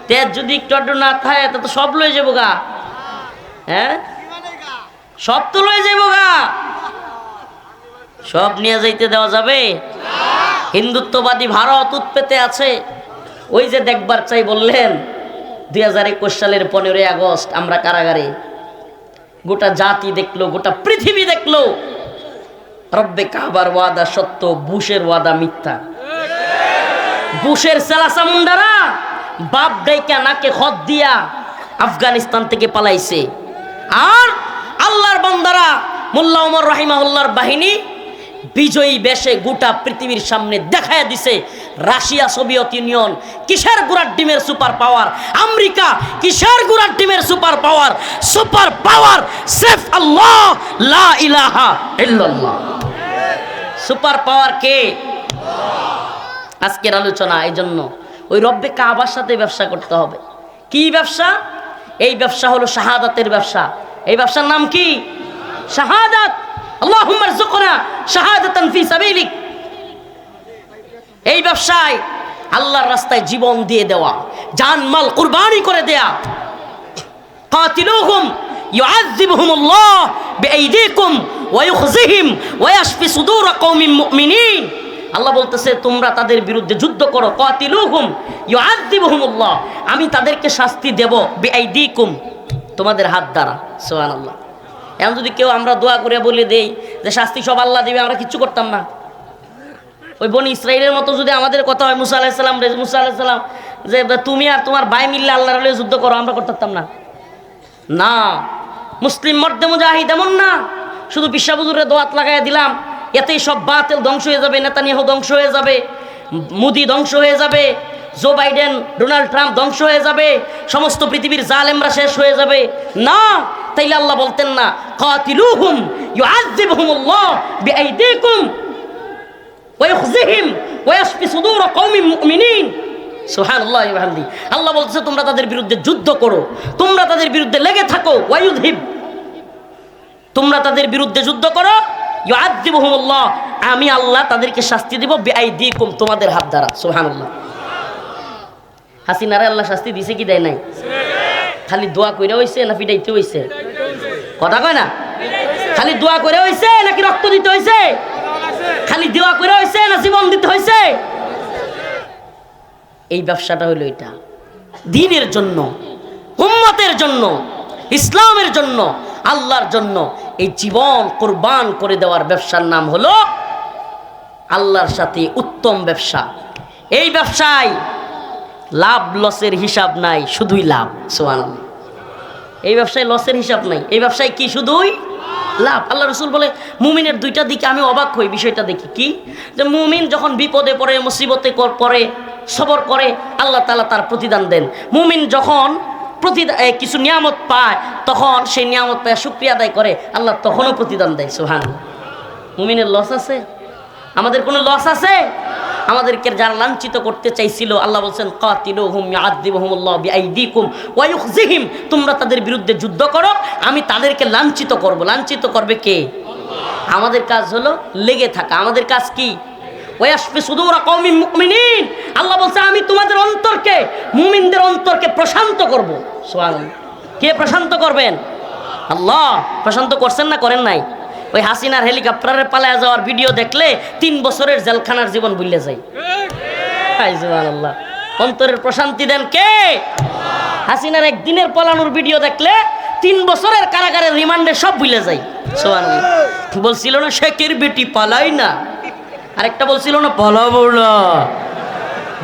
তেজ যদি একটু আড্ডু না থাকে তা তো সব লয়ে যাবো গা। হ্যাঁ, সব তো লয়ে যাবো গা। সব নিয়ে যাইতে দেওয়া যাবে? হিন্দুত্ববাদী ভারত উৎপেতে আছে। ওই যে দেখবার চাই বললেন 2021 সালের 15ই আগস্ট আমরা কারাগারে, গোটা জাতি দেখলো, গোটা পৃথিবী দেখলো রব্বে কাবার ওয়াদা সত্য, বুশের ওয়াদা মিথ্যা। বুশের সেলাসা মুন্ডারা বাপ ডাইকা নাকে খত দিয়া আফগানিস্তান থেকে পালাইছে, আর আল্লাহর বান্দারা মোল্লা ওমর রাহিমাহুল্লাহর বাহিনী বিজয়ী বেশে গোটা পৃথিবীর সামনে দেখায় দিছে রাশিয়া, সোভিয়েত ইউনিয়ন কিসের গুড়ার ডিমের সুপার পাওয়ার, আমেরিকা কিসের গুড়ার ডিমের সুপার পাওয়ার, সুপার পাওয়ার সেফ আল্লাহ লা ইলাহা ইল্লাল্লাহ। সুপার পাওয়ার কে? আজকের আলোচনা এই জন্য ওই রব্বে কাবার সাথে ব্যবসা করতে হবে। কি ব্যবসা? এই ব্যবসা হলো শাহাদাতের ব্যবসা। এই ব্যবসার নাম কি? শাহাদাত। আল্লাহুম্মা রযুকনা শাহাদাতান ফি সাবিলিক। এই ব্যবসায় আল্লাহর রাস্তায় জীবন দিয়ে দেওয়া, জানমাল কুরবানি করে দেয়া। কাতিলুহুম ইউআযিবুহুমুল্লাহ বিআইদিকুম ওয়া ইউখজিহিম ওয়া ইয়াশফি সুদুর কওমিন মুমিনিন। আল্লাহ বলতেছে তোমরা তাদের বিরুদ্ধে যুদ্ধ করো। কাতিলুহুম ইউআযিবুহুমুল্লাহ, আমি তাদেরকে শাস্তি দেব বিআইদিকুম, তোমাদের হাত দ্বারা। সুবহানাল্লাহ। এখন যদি কেউ আমরা দোয়া করে বলে দেই যে শাস্তি সব আল্লাহ দিবে, আমরা কিচ্ছু করতাম না। ওই বনি ইসরাইলের মতো যদি আমাদের কথা হয়, মুসা আলাইহিস সালাম যে তুমি আর তোমার ভাই মিললে আল্লাহর হলে যুদ্ধ করো, আমরা করতাম না। না, মুসলিম মর্দে মুজাহিদ এমন না শুধু বিশ্বা হুজুরের দোয়াত লাগাইয়া দিলাম এতেই সব বাতিল ধ্বংস হয়ে যাবে, নেতানিয়াহু ধ্বংস হয়ে যাবে, মোদি ধ্বংস হয়ে যাবে, জো বাইডেন, ডোনাল্ড ট্রাম্প ধ্বংস হয়ে যাবে, সমস্ত পৃথিবীর জালেমরা শেষ হয়ে যাবে। না, তাইলে আল্লাহ বলতেন না কাতিলুহুম ইউআযিবুহুমুল্লাহ বিআইদিকুম ওয়া ইউখজিহিম ওয়া ইয়াশফি সুদুর কওমিন মুমিনিন। সুবহানাল্লাহি ওয়া বিহামদিহি। আল্লাহ বলতেছে তোমরা তাদের বিরুদ্ধে যুদ্ধ করো, তোমরা তাদের বিরুদ্ধে লেগে থাকো। ওয়া ইউযহিব, তোমরা তাদের বিরুদ্ধে যুদ্ধ করো। ইউআযিবুহুমুল্লাহ, আমি আল্লাহ তাদেরকে শাস্তি দেব বিআইদিকুম, তোমাদের হাত দ্বারা। সুবহানাল্লাহ। হাসিনারে আল্লাহ শাস্তি দিছে কি দেয় নাই? খালি দোয়া কইরা হইছে না পিটাইতে হইছে? কথা কয় না? খালি দোয়া করে হইছে নাকি রক্ত দিতে হইছে? খালি দোয়া করে হইছে না জীবন দিতে হইছে? এই ব্যবসাটা হইল এটা দ্বীনের জন্য, উম্মতের জন্য, ইসলামের জন্য, আল্লাহর জন্য এই জীবন কুরবান করে দেওয়ার ব্যবসার নাম হলো আল্লাহর সাথে উত্তম ব্যবসা। এই ব্যবসায় লাভ লসের হিসাব নাই, শুধুই লাভ। সুবহানাল্লাহ। এই ব্যবসায় লসের হিসাব নাই, এই ব্যবসায় কি? শুধুই লাভ। আল্লাহ রাসূল বলে মুমিনের দুইটা দিকে আমি অবাক হই, বিষয়টা দেখি কি, যে মুমিন যখন বিপদে পড়ে, মুসিবতে পড়ে, সবর করে, আল্লাহ তাআলা তার প্রতিদান দেন। মুমিন যখন কিছু নিয়ামত পায়, তখন সেই নিয়ামত পায় শুকরিয়া আদায় করে, আল্লাহ তখনও প্রতিদান দেয়। সুবহানাল্লাহ। মুমিনের লস আছে? আমাদের কোনো লস আছে? আমাদেরকে যারা লাঞ্ছিত করতে চাইছিল, আল্লাহ বলছেন কাতিলুহুম ইউআযিবুহুমুল্লাহ বিআইদিকুম ওয়া ইউখজিহিম, তোমরা তাদের বিরুদ্ধে যুদ্ধ করো, আমি তাদেরকে লাঞ্ছিত করব। লাঞ্ছিত করবে কে? আমাদের কাজ হলো লেগে থাকা। আমাদের কাজ কি? ওয়া ইয়াশফি সুদুর কওমিন মুমিনিন। আল্লাহ বলছে আমি তোমাদের অন্তরকে, মুমিনদের অন্তরকে প্রশান্ত করব। সুবহানাল্লাহ। কে প্রশান্ত করবেন? আল্লাহ। প্রশান্ত করছেন না করেন নাই? ওই হাসিনার হেলিকপ্টারের পালায়া যাওয়ার ভিডিও দেখলে 3 বছরের জেলখানার জীবন ভুলে যায়। সুবহানাল্লাহ। অন্তরের প্রশান্তি দেন কে? হাসিনার একদিনের পলানোর ভিডিও দেখলে 3 বছরের কারাগারের রিমান্ডে সব ভুলে যায়। সুবহানাল্লাহ। বলছিল না শেখের বেটি পালাই না, আরেকটা বলছিল না পালাবো না।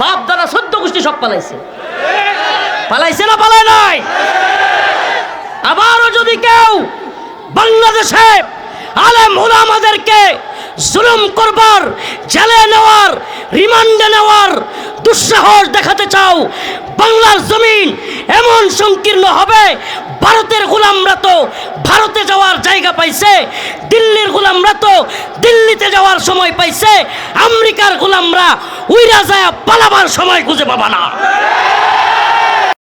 বাপ দাদা 14 গোষ্ঠী সব পালাইছে। পালাইছে না পালায় নাই? আবারও যদি কেউ বাংলাদেশে আলেম উলামাদেরকে জুলুম করবার, জেলে নেওয়ার, রিমান্ডে নেওয়ার দুঃসাহস দেখাতে চাও, বাংলার জমিন এমন সংকীর্ণ হবে, ভারতের গোলামরা তো ভারতে যাওয়ার জায়গা পাইছে, দিল্লির গোলামরা তো দিল্লিতে যাওয়ার সময় পাইছে, আমেরিকার গোলামরা উইরা যায় পালাবার সময় খুঁজে পাবা না।